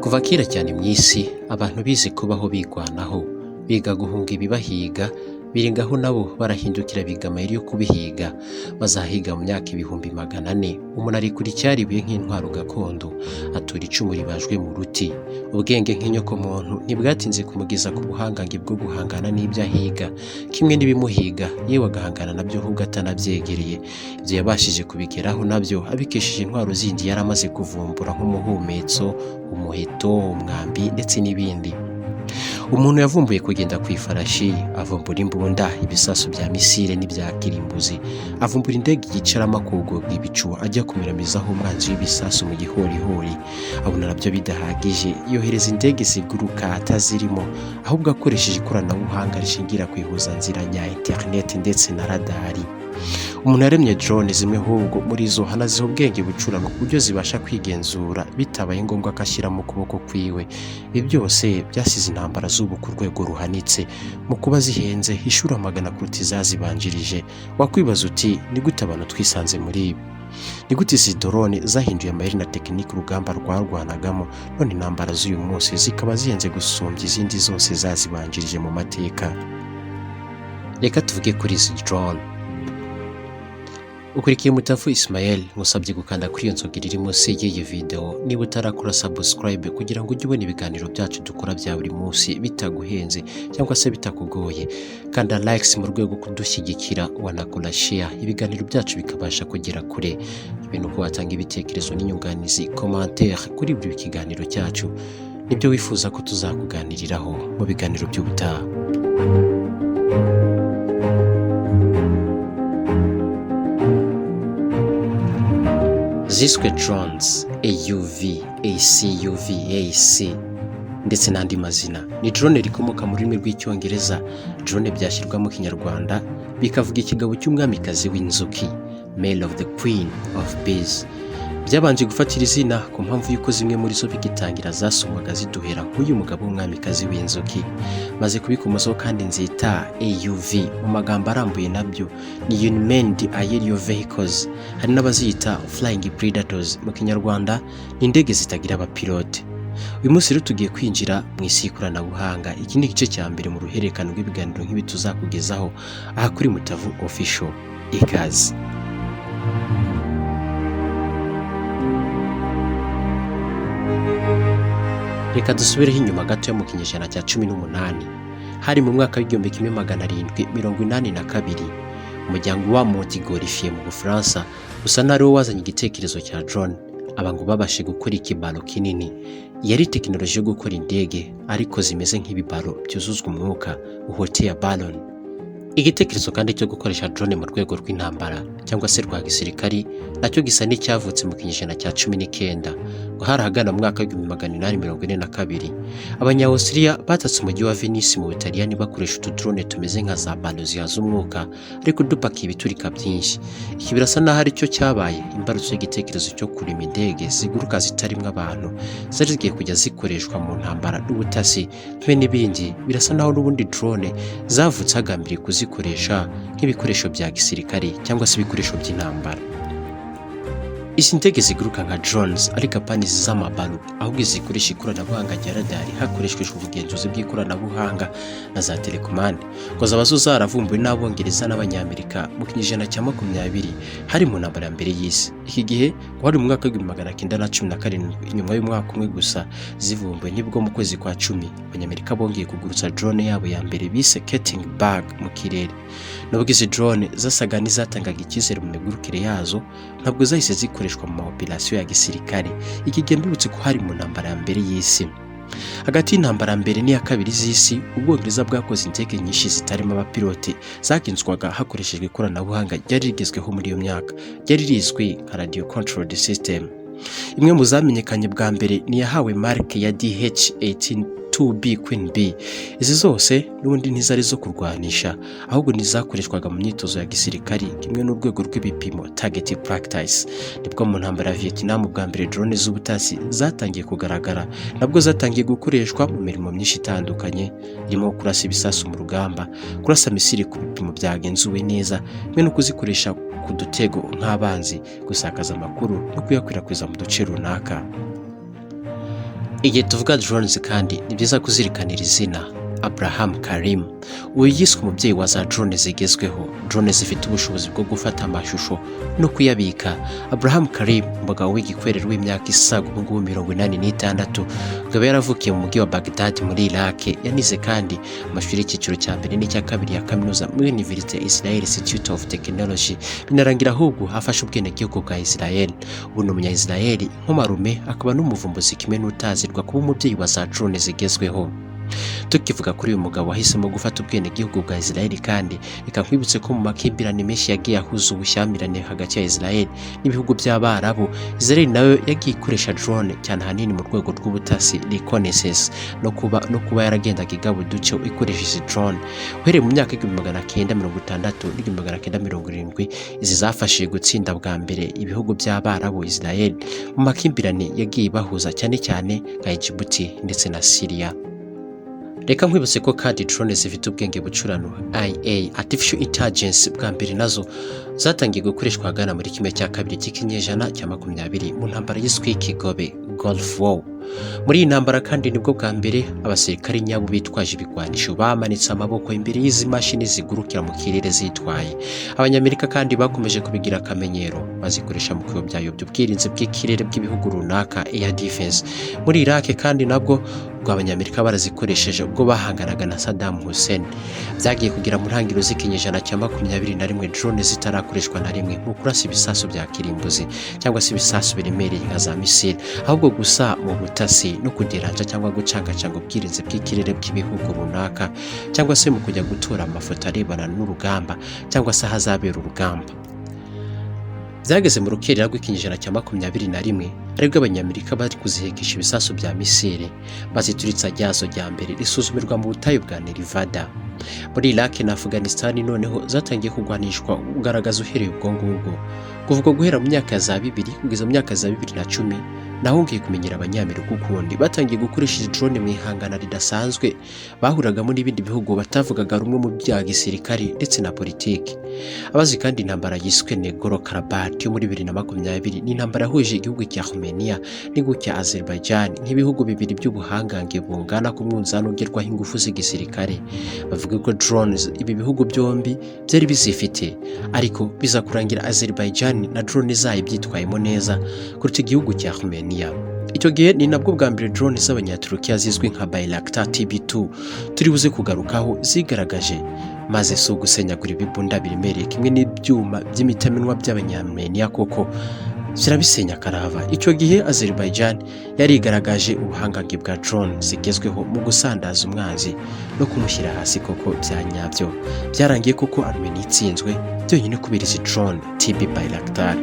Kuva kera cyane mw'isi abantu bize kubaho bigwanaho, biga guhunga ibibahiga, birengaho nabo barahindukira biga amayeri yo kubihiga, bazahiga mu myaka 400. Umuntu ari kuri cyaribuye nk'intwaro gakondo, atura icumu ribajwe mu ruti. Ubwenge nk'inyoko muntu ntibwatinze kumugeza ku buhangange bwo guhangana n'ibyo ahiga, kimwe n'ibimuhiga yewe agahangana nabyo ahubwo atanabyegereye. Ibyo yabashije kubigeraho nabyo abikesheje intwaro zindi yaramaze kuvumbura nk'umuhumetso, umuheto, umwambi ndetse n'ibindi. Umuntu yavumbuye kugenda ku ifarashi, avumbura imbunda, ibisasu bya misile n'ibya kirimbuzi, avumbura indege yicaramo akogobwa ibicu ajya kumiramizaho umwanzi w'ibisasu mu gihorihori. Abona nabyo bidahagije, yohereza indege ziguruka atazirimo, ahubwo akoresheje ikoranabuhanga rishingira ku ihuzanzira nya internet ndetse na radari. Umuntu yaremye drone zimwe ahubwo muri zo hanaziho ubwenge bucurano ku buryo zibasha kwigenzura bitabaye ngombwa akashyira mu kuboko kwiwe. Ibi byose byasize intambara z'ubu ku rwego ruhanitse mu kuba zihenze ishura magana kuruta izazibanjirije. Wakwibaza uti ni gute abantu twisanze muri ibi? Ni gute izi drone zahinduye amayeri na tekinike urugamba rwarwanagamo, none intambara z'uyu munsi zikaba zihenze gusumbya izindi zose zazibanjirije mu mateka? Reka tuvuge kuri izi drone. Ukurikiye Mutavu Ismael, musabye gukanda kuri iyo nzogera iri munsi y'iyi video niba utarakora subscribe kugira ngo ujye ubona ibiganiro byacu dukora bya buri munsi bitaguhenze cyangwa se bitakugoye. Kanda likes mu rwego kudushyigikira, wanakora share ibiganiro byacu bikabasha kugera kure. Ibintu ko watanga ibitekerezo n'inyunganizi commentaire kuri buri kiganiro cyacu, nibyo wifuza ko tuzakuganiriraho mu biganiro by'ubutaha. Ziswe drones, AUV, ACUV, AC ndetse n'andi mazina. Ni drone rikomoka mu rurimi rw'icyongereza. Drone byashyirwa mu kinyarwanda bikavuga ikigabo cy'umwamikazi w'inzuki, male of the queen of bees. Byabanje gufatira izina ku mpamvu yuko zimwe muri zo bigitangira zasomwaga ziduhera nk'uyu mugabo w'umwamikazi w'inzuki. Maze kubikomozaho kandi nzita AUV mu magambo arambuye nabyo ni unmanned aerial vehicles, hari n'abazita flying predators mu kinyarwanda, ni indege zitagira abapilote. Uyu munsi rero tugiye kwinjira mu isi y'ikoranabuhanga. Iki ni igice cya mbere mu ruhererekane rw'ibiganiro nk'ibi tuzakugezaho aha kuri Mutavu Official. Ikaze. Reka dusubireho inyuma gato yo mu kinyejana cya 18. Hari mu mwaka w'1782, umuryango wa Montigorifier mu Bufaransa usa n'ari wo wazanye igitekerezo cya drone. Abantu babashe gukora ikibalo kinini. Yari tekinoloji yo gukora indege ariko zimeze nk'ibibalo byuzuzwa umwuka, hot-air balloon. Igitekerezo kandi cyo gukoresha drone mu rwego rw'intambara cyangwa se rwa gisirikari nacyo gisa n'icyavutse mu kinyejana cya 19, ngo harahagana mu mwaka w'1842. Abanya-Austria batatse umujyi wa Venice mu Butaliyani bakoresha drone tumeze nka za balo zihaza umwuka ariko dupakiye ibiturika byinshi. Iki birasa naho ari cyo cyabaye imbarutso y'igitekerezo cyo kurema indege ziguruka zitarimwe abantu, zari zigiye kujya zikoreshwa mu ntambara n'ubutasi n'ibindi. Birasa naho n'ubundi drone zavutse hagambiriye kuzikoresha nk'ibikoresho bya gisirikari cyangwa se ibikoresho by'intambara. Izi ndege ziguruka nka drones ariko apana z'amabalo, ahubwo zikoresha ikoranabuhanga rya radari hakoreshejwe ubugenzuzi bw'ikoranabuhanga na za telekomande. Ngo zabazo zaravumbuwe n'Abongereza n'Abanyamerika mu kinyejana cya 20 hari mu ntambara mbere y'isi. Iki gihe wari mu mwaka w'1917, nyuma y'umwaka umwe gusa zivumbuwe, nibwo mu kwezi kwa 10 Abanyamerika bongeye kugurutsa drone yabo ya mbere bise Ketting Bag mu kirere. Nubwo izi drone zasaga n'izatangaga icyizere mu migurukire yazo, ntabwo zahise zikoreshwa mu operasiyo ya gisirikare. Iki gihe mbibutse ko hari mu ntambara ya mbere y'isi. Hagati y'intambara mbere n'iya kabiri z'isi, Ubwongereza bwakoze indege nyinshi zitarimo abapilote zagenzwaga hakoreshejwe ikoranabuhanga ryari rigezweho muri iyo myaka, ryari rizwi nka radio controlled system. Imwe mu zamenyekanye bwa mbere ni yahawe marke ya DH-18-2B Queen B. Izi zose n'ubundi ntizari zo kurwanisha, ahubwo nizakoreshwaga mu myitozo ya gisirikari kimwe n'urwego rw'ibipimo target practice. Nibwo mu ntambara ya Vietnam bwa mbere drone z'ubutasi zatangiye kugaragara, nabwo zatangiye gukoreshwa mu mirimo myinshi itandukanye, irimo kurasa ibisasu mu rugamba, kurasa misiri ku bipimo byagenzuwe neza, mwe no kuzikoresha ku dutego nk'abanzi, gusakaza amakuru no kuyakwirakwiza mu duce runaka. Igihe tuvuga drones kandi ni byiza kuzirikanira izina Abraham Karim, uyu yiswe umubyeyi wa za drone zigezweho, drone zifite ubushobozi bwo gufata amashusho no kuyabika. Abraham Karim, umugabo w'igikwerere w'imyaka isaga ubu 86, akaba yaravukiye mu mujyi wa Baghdad muri Iraq. Yanize kandi amashuri y'icyiciro cya mbere n'icya kabiri ya kaminuza muri University ya Israel Institute of Technology, binarangira ahubwo afashe ubwenegihugu bwa Israel. Ubu ni umunya-Israel nk'umarume, akaba n'umuvumbuzi kimwe n'utazirwa kuba umubyeyi wa za drone zigezweho. Tukivuga kuri uyu mugabo wahisemo gufata ubwenegihugu bwa Israel, kandi reka nkwibutse ko mu makimbirane menshi yagiye ahuza ubushyamirane hagati ya Israel n'ibihugu by'Abarabu, Israel nayo yagiye ikoresha drone cyane hanini mu rwego rw'ubutasi reconnaissance no kuba yaragendaga igaba uduce ikoresheje drone. Uhereye mu myaka 1960 1970, izi zafashije gutsinda bwa mbere ibihugu by'Abarabu Israel mu makimbirane yagiye bahuza cyane cyane nka Djibouti ndetse na Syria. Reka nkwibutse ko kandi drone zifite ubwenge bucurano IA artificial intelligence bwa mbere nazo zatangiye gukoreshwa hagana muri kimwe cya kabiri cy'ikinyejana cya 20 mu ntambara y'iswi y'Ikigobe Gulf War. Muri iyi ntambara kandi nibwo bwa mbere abasirikari nyabo bitwaje ibigwanisho bamanitse amaboko imbere y'izi mashini zigurukira mu kirere zitwaye. Abanyamerika kandi bakomeje kubigira akamenyero, bazikoresha mu kuyobya ubwirinzi bw'ikirere bw'ibihugu runaka, air defense. Muri Iraq kandi nabwo Abanyamerika barazikoresheje ubwo bahanganaga na Saddam Hussein. Byagiye kugira mu ntangiriro z'ikinyejana cya 21 drone zitarakoreshwa na rimwe mu kurasa ibisasu bya kirimbuzi cyangwa se ibisasu biremereye nka za misile, ahubwo gusa mu butasi no kuderanja cyangwa gucangacanga ubwirinzi bw'ikirere bw'ibihugu runaka, cyangwa se mu kujya gutora amafoto arebana n'urugamba cyangwa se hazabera urugamba. Byageze mu rukerera rw'ikinyejana cya 21 aribwo Abanyamerika bari kuzihekesha ibisasu bya misile, bazituritsa ryazo rya mbere risuzumirwa mu butayu bwa Nevada. Muri Iraq na Afghanistan noneho zatangiye kugwanishwa ugaragaza uhereye ubwo ngubwo. Kuvuga guhera mu myaka za 2000 kugeza mu myaka za 2010, nahongeye kumenyera Abanyamerika ukundi batangiye gukoresha drone mu ihangana ridasanzwe bahuragamo n'ibindi bihugu batavugaga rumwe mu bya gisirikare ndetse na politiki. Abazi kandi intambara yiswe Nagorno-Karabakh yo muri 2020 ni intambara yahuje igihugu cya Armenia n'igihugu cya Azerbaijan nk'ibihugu bibiri by'ubuhangange bungana ku mwunzano ugerwaho ingufu z'igisirikare. Bavuga ko drones ibi bihugu byombi byari bizifite, ariko biza kurangira Azerbaijan na drone zayo byitwayemo neza kuruta igihugu cya Armenia. Icyo gihe ni nabwo bwa mbere drone z'Abanyaturukiya zizwi nka Bayraktar TB2 turi buze kugarukaho zigaragaje, maze so gusenyagura ibibunda biremereye kimwe n'ibyuma by'imitaminwa by'Abanyarmenia koko zirabisenya karava. Icyo gihe Azerbaijan yari igaragaje ubuhangange bwa drone zigezweho mu gusandaza umwanzi no kumushyira hasi koko byanyabyo. Byarangiye koko Armenia itsinzwe byonyine kubera izi drone TB Bayraktar.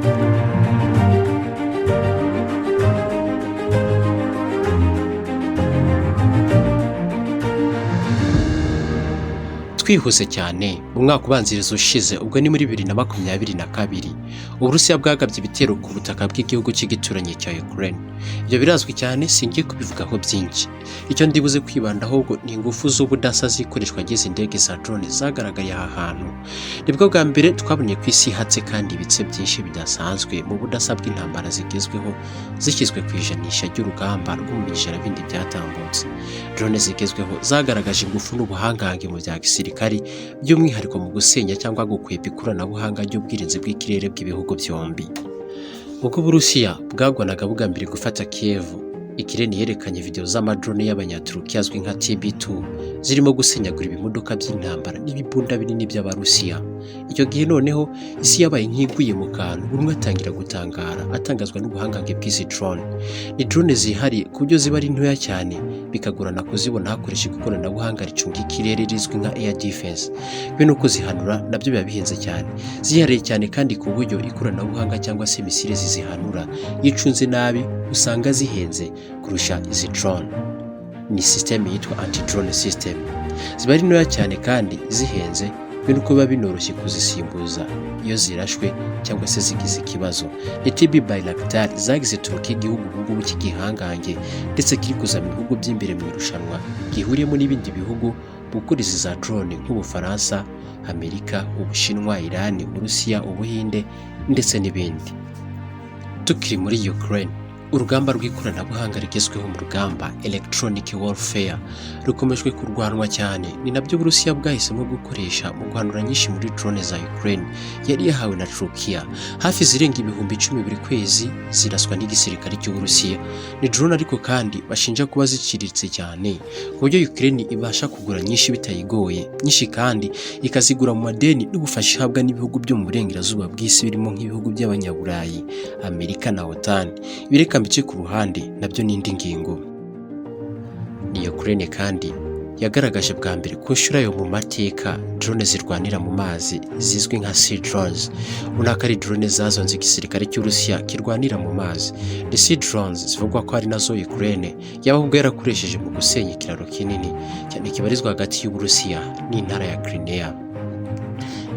Twihuse cyane mu mwaka ubanziriza ushize, ubwo ni muri 2022, Uburusiya bwagabye ibitero ku butaka bw'igihugu cy'igituranyi cya Ukraine. Ibyo birazwi cyane, singiye kubivugaho byinshi. Icyo ndibuze kwibandaho ubwo ni ingufu z'ubudasa zikoreshwa gize indege za drone zagaragaye aha hantu. Nibwo bwa mbere twabonye ku isi hatse kandi ibitse byinshi bidasanzwe mu budasa bw'intambara zigezweho zishyizwe ku ijanisha ry'urugamba rwo mu bijana bindi byatambutse. Drone zigezweho zagaragaje ingufu n'ubuhangange mu bya gisirikari, by'umwihariko mu gusenya cyangwa gukwepa ikoranabuhanga ry'ubwirinzi bw'ikirere bw'ibihugu byombi. Ubwo Uburusiya bwagwanaga bugambiriye gufata Kiev, Ikirere yerekanye video z'amadrone y'Abanyaturukiya azwi nka TB2 zirimo gusenyagura ibimodoka by'intambara n'ibibunda binini by'Abarusiya. Icyo gihe noneho isi yabaye nkiguye mu kantu, buri atangira gutangara atangazwa n'ubuhangange bw'izi drone. Ni drone zihariye ku buryo ziba ari ntoya cyane, bikagorana kuzibona hakoreshejwe ikoranabuhanga ricunga ikirere rizwi nka air defense. Bino uko zihanura nabyo biba bihenze cyane, zihariye cyane kandi ku buryo ikoranabuhanga cyangwa se misile zizihanura yicunze nabi usanga zihenze kurusha izi drone. Ni system yitwa anti-drone system. Ziba ari ntoya cyane kandi zihenze, bino uko biba binoroshye kuzisimbuza iyo zirashwe cyangwa se zigize ikibazo. Ni TB Bayraktar zagize Turukiya igihugu ubu cy'igihangange ndetse kiri kuza mu bihugu by'imbere mu irushanwa gihuriyemo n'ibindi bihugu gukora izi za drone nk'Ubufaransa, Amerika, Ubushinwa, Iran, Uburusiya, Ubuhinde ndetse n'ibindi. Tukiri muri Ukraine, urugamba rw'ikoranabuhanga rigezweho mu rugamba electronic warfare rukomejwe kurwanwa cyane. Ni nabyo Burusiya bwahisemo gukoresha mu guhanura nyinshi muri drone za Ukraine yari yahawe na Turkiya. Hafi zirenga ibihumbi 10 buri kwezi ziraswa n'igisirikare cy'Uburusiya. Ni drone ariko kandi bashinja kuba ziciriritse cyane ku buryo Ukraine ibasha kugura nyinshi bitayigoye, nyinshi kandi ikazigura mu madeni n'ubufasha ihabwa n'ibihugu byo mu burengerazuba bw'isi birimo nk'ibihugu by'abanyaburayi, Amerika na OTAN. Bireka mbice ku ruhande nabyo n'indi ngingo. Ni Ukraine kandi yagaragaje bwa mbere ko yo mu mateka drone zirwanira mu mazi zizwi nka sea drones. Unaka ari drone zazonze igisirikare cy'Urusiya kirwanira mu mazi. The sea drones zivugwa ko ari nazo Ukraine yabahubwo yarakoresheje mu gusenya ikiraro kinini cyane kibarizwa hagati y'Uburusiya n'intara ya Crimea.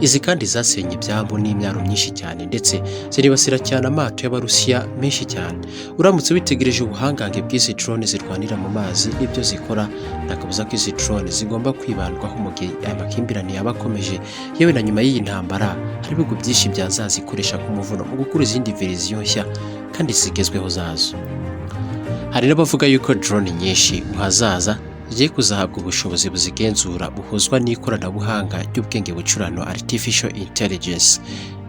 Izi kandi zasenye ibyambu n'imyaro myinshi cyane ndetse ziribasira cyane amato y'Abarusiya menshi cyane. Uramutse witegereje ubuhangange bw'izi drone zirwanira mu mazi n'ibyo zikora, nakabuza ko izi drone zigomba kwibandwaho mu gihe amakimbirane yabakomeje. Yewe na nyuma y'iyi ntambara hari ibihugu byinshi byazazikoresha ku muvuno mu gukora izindi verisiyo nshya kandi zigezweho zazo. Hari n'abavuga yuko drone nyinshi mu hazaza zigiye kuzahabwa ubushobozi buzigenzura buhuzwa n'ikoranabuhanga ry'ubwenge bucurano artificial intelligence.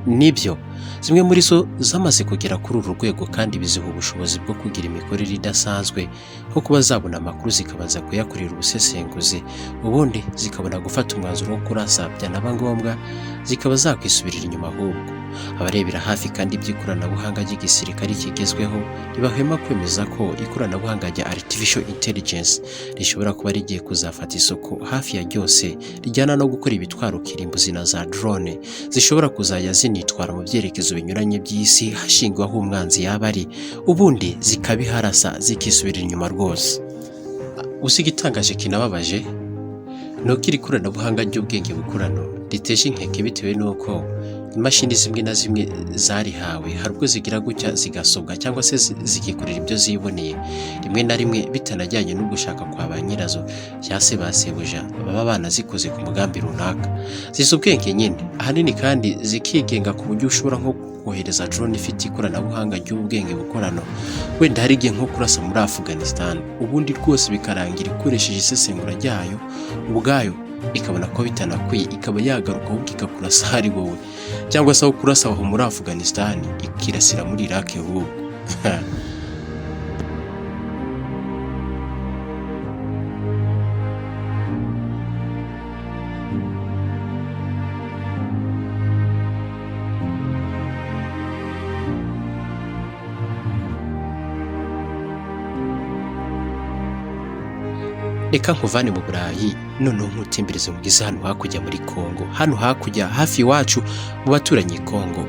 Nibyo zimwe muri zo zamaze kugera kuri uru rwego kandi biziha ubushobozi bwo kugira imikorere idasanzwe nko kuba zabona amakuru zikabanza kuyakorera ubusesenguzi, ubundi zikabona gufata umwanzuro wo kurasa byanaba ngombwa zikaba zakwisubirira inyuma. Ahubwo abarebera hafi kandi by'ikoranabuhanga ry'igisirikare kigezweho ntibahwema kwemeza ko ikoranabuhanga rya artificial intelligence rishobora kuba rigiye kuzafata isoko hafi ya ryose rijyana no gukora ibitwaro kirimbuzi na za drone zishobora kuzajya zinitwara mu byerekezo binyuranye by'isi hashingwaho umwanzi yaba ari, ubundi zikabiharasa zikisubirira inyuma rwose. Usiga itangaje kinababaje nuko iri koranabuhanga ry'ubwenge bukurano riteje inkeke bitewe n'uko imashini zimwe na zimwe zarihawe hari ubwo zigira gutya zigasobwa cyangwa se zikikorera ibyo ziboneye, rimwe na rimwe bitanajyanye no gushaka kwa ba nyirazo cyase basebuja baba banazikoze ku mugambi runaka. Zizi ubwenge nyine ahanini kandi zikigenga ku buryo ushobora nko kohereza drone ifite ikoranabuhanga ry'ubwenge bukorano wenda hari igihe nko kurasa muri Afghanistan, ubundi rwose bikarangira ikoresheje isesengura ryayo ubwayo ikabona ko bitanakwiye ikaba yagaruka ahubwo ikakurasa hari wowe, cyangwa se aho kurasa aho muri Afghanistan ikirasira muri Iraq ahubwo. Reka nkuvane mu Burayi noneho nkutimbirize mugize hano hakujya muri Congo, hano hakujya hafi iwacu mu baturanyi Congo.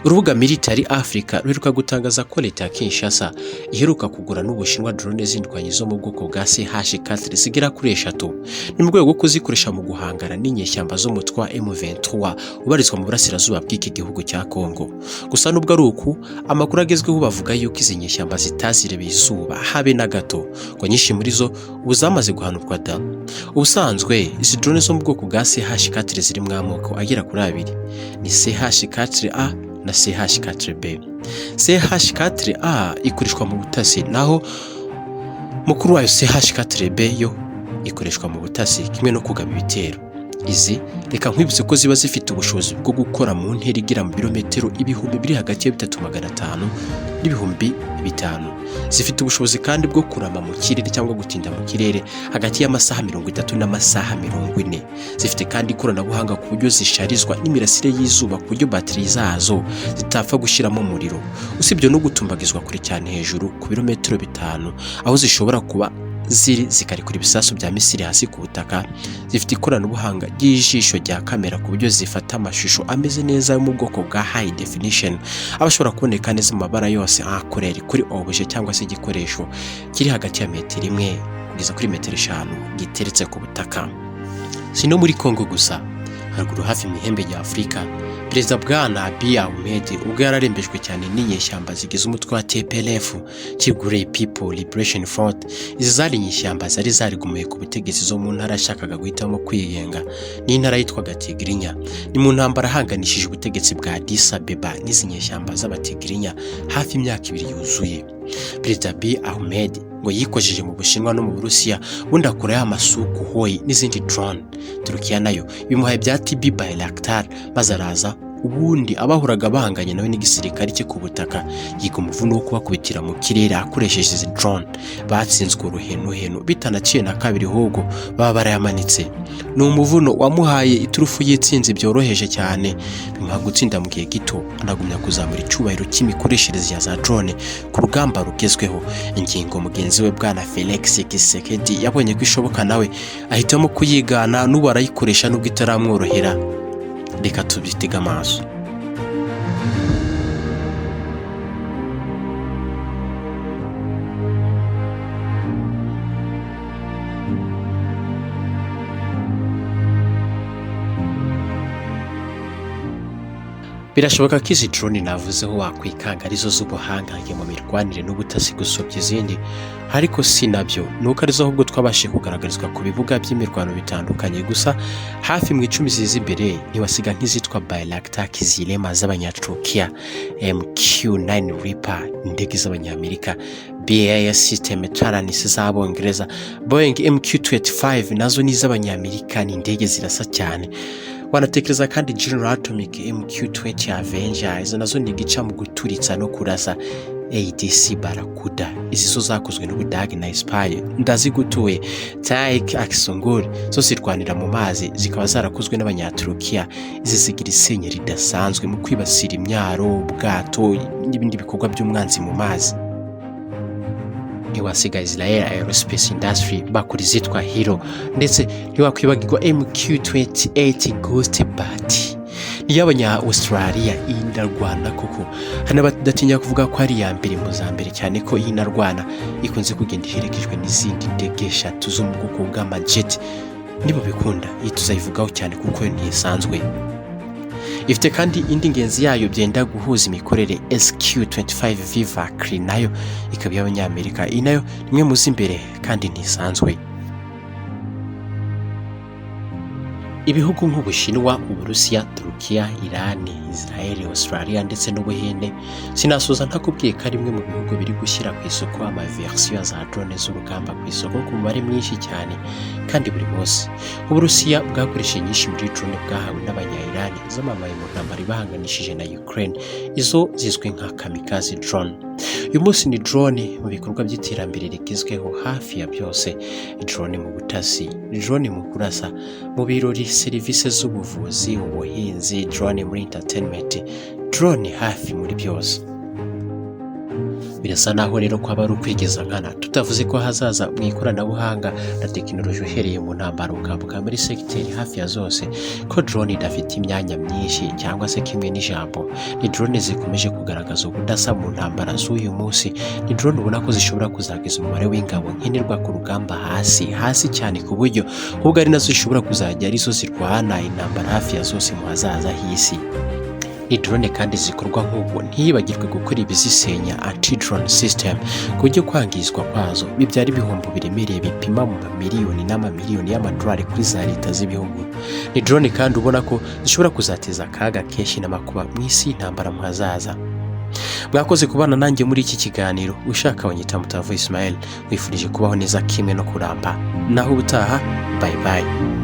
Urubuga Military Africa ruheruka gutangaza ko leta ya Kinshasa iheruka kugura n'Ubushinwa drone zindwanye zo mu bwoko bwa CH4 zigera kuri 3 ni mu rwego rwo kuzikoresha mu guhangana n'inyeshyamba zo mutwa M23 ubarizwa mu burasirazuba bw'iki gihugu cya Congo. Gusa nubwo ari uku, amakuru agezweho bavuga yuko izi nyeshyamba zitazirebeye izuba habe na gato, ngo nyinshi muri zo ubuzamaze guhanurwa da. Ubusanzwe izi drone zo mu bwoko bwa CH4 ziri mu amoko agera kuri 2, ni CH4A na CH4B. CH4A ikoreshwa mu butasi, naho mukuru wayo CH4B yo ikoreshwa mu butasi kimwe no kugaba ibitero. Izi reka nkwibutse ko ziba zifite ubushobozi bwo gukora mu ntera igira mu birometero ibihumbi biri hagati ya 3500 n'ibihumbi 500. Zifite ubushobozi kandi bwo kurama mu kirere cyangwa gutinda mu kirere hagati y'amasaha 30 n'amasaha 40. Zifite kandi ikoranabuhanga ku buryo zisharizwa n'imirasire y'izuba ku buryo bateri zazo zitapfa gushiramo umuriro, usibye no gutumbagizwa kure cyane hejuru ku birometero 5 aho zishobora kuba zikarikura ibisasu bya misiri hasi ku butaka. Zifite ikoranabuhanga ry'ijisho rya kamera ku buryo zifata amashusho ameze neza yo mu bwoko bwa high definition abashobora kuboneka neza mu mabara yose akorera kuri objet cyangwa se igikoresho kiri hagati ya metero 1 kugeza kuri metero 5 giteretse ku butaka. Sino muri Congo gusa, haruguru hafi mu ihembe rya Afrika, Perezida Bwana BWA ubwo yararembejwe cyane n'inyeshyamba zigize umutwe wa TPLF, Tigray People Liberation Front. Izi zari inyeshyamba zari zarigumuye ku butegetsi zo mu ntara yashakaga guhitamo kwiyenga, ni intara yitwaga Tigrinya. Ni mu ntambara hanganishije ubutegetsi bwa Addis Abeba n'izi nyeshyamba z'abatigrinya hafi imyaka 2 yuzuye. Perezida Abiy Ahmed ngo yikojeje mu Bushinwa no mu Burusiya bundi akora y'amasuku hoyi n'izindi drone. Turukiya nayo bimuhaye bya TB Bayraktar maze araza ubundi abahuraga bahanganye nawe n'igisirikare cye ku butaka yiga umuvuno wo kubakubitira mu kirere akoresheje izi drone. Batsinzwe uruhenu bitanaciye na kabiri ahubwo baba barayamanitse. Ni umuvuno wamuhaye iturufu y'itsinzi byoroheje cyane, bimuha gutsinda mu gihe gito, anagumya kuzamura icyubahiro cy'imikoreshereze ya za drone ku rugamba rugezweho. Ingingo mugenzi we bwana Felix Tshisekedi yabonye ko ishoboka nawe ahitamo kuyigana, n'ubu arayikoresha nubwo itaramworohera. Reka tubitega amaso. Birashoboka ko izi drone navuzeho wakwikanga arizo z'ubuhangange mu mirwanire n'ubutasi gusobya izindi, ariko si nabyo, nuko arizo ahubwo twabashije kugaragarizwa ku bibuga by'imirwano bitandukanye. Gusa hafi mu 10 ziza imbere ntiwasiga nk'izitwa Bayraktar Kizilema z'Abanyaturukiya, MQ-9 Reaper indege z'Abanyamerika, BWA system Taranis z'Abongereza, Boeing MQ-25 nazo ni z'Abanyamerika, ni indege zirasa cyane. Wanatekereza kandi General Atomic MQ-20 Avenger, izo nazo ni gica mu guturitsa no kurasa. ADC Barakuda, izi zo zakozwe n'Ubudage na Ismael ndazigutuye. Taik Aksongol zo zirwanira mu mazi, zikaba zarakozwe n'Abanyaturukiya. Izi zigira isenye ridasanzwe mu kwibasira imyaro, ubwato n'ibindi bikorwa by'umwanzi mu mazi. Ntiwasiga Israel Aerospace Industry bakora izitwa Hero, ndetse ntiwakwibagirwa MQ-28 Ghost Bat y'Abanya Australia. Iyi ndarwana koko hana badatinya kuvuga ko ari ya mbere mu za mbere, cyane ko iyi narwana ikunze kugenda iherekejwe n'izindi ndege 3 zo mu bwoko bw'amajet. Nibo bikunda iyi tuzayivugaho cyane kuko ntisanzwe. Ifite kandi indi ngenzi yayo byenda guhuza imikorere, SQ-25 Vivacry nayo ikaba y'Abanyamerika. Iyi nayo nimwe mu z'imbere kandi ntisanzwe. Ibihugu nk'Ubushinwa, Uburusiya, Turukiya, Iran, Israel, Australia ndetse n'Ubuhinde sinasuza ntakubwiye ko ari imwe mu bihugu biri gushyira ku isoko amaversion za drone z'urugamba ku isoko ku mubare mwinshi cyane kandi buri munsi. Uburusiya bwakoresheje nyinshi muri drone bwahawe n'Abanya-Iran zamamaye mu ntambara ibahanganishije na Ukraine, izo zizwi nka kamikaze drone. Uyu munsi ni drone mu bikorwa by'iterambere rigezweho hafi ya byose. Drone mu butasi, drone mu kurasa, mu birori, serivisi z'ubuvuzi, ubuhinzi, drone muri entertainment, drone hafi muri byose. Birasa naho rero ko aba ari ukwigeza nkana, tutavuze ko hazaza mu ikoranabuhanga na tekinoloji uhereye mu ntambaro ukambuka muri segiteri hafi ya zose, ko drone idafite imyanya myinshi cyangwa se kimwe n'ijambo. Ni drone zikomeje kugaragaza ubudasa mu ntambara z'uyu munsi. Ni drone ubona ko zishobora kuzageza umubare w'ingabo nkenerwa ku rugamba hasi cyane, ku buryo ahubwo ari nazo zishobora kuzajya arizo zirwana intambara hafi ya zose mu hazaza h'isi. Ni drone kandi zikorwa nk'ubu ntiyibagirwe gukora ibizisenya anti-drone system, ku buryo kwangizwa kwazo bibyara ibihombo biremereye bipima mu mamiliyoni n'amamiliyoni y'amadolari kuri za leta z'ibihugu. Ni drone kandi ubona ko zishobora kuzateza akaga kenshi n'amakuba mu isi y'intambara mu hazaza. Mwakoze kubana nanjye muri iki kiganiro. Ushaka wanyita Mutavu Ismael, wifurije kubaho neza kimwe no kuramba. Naho ubutaha, bye bye.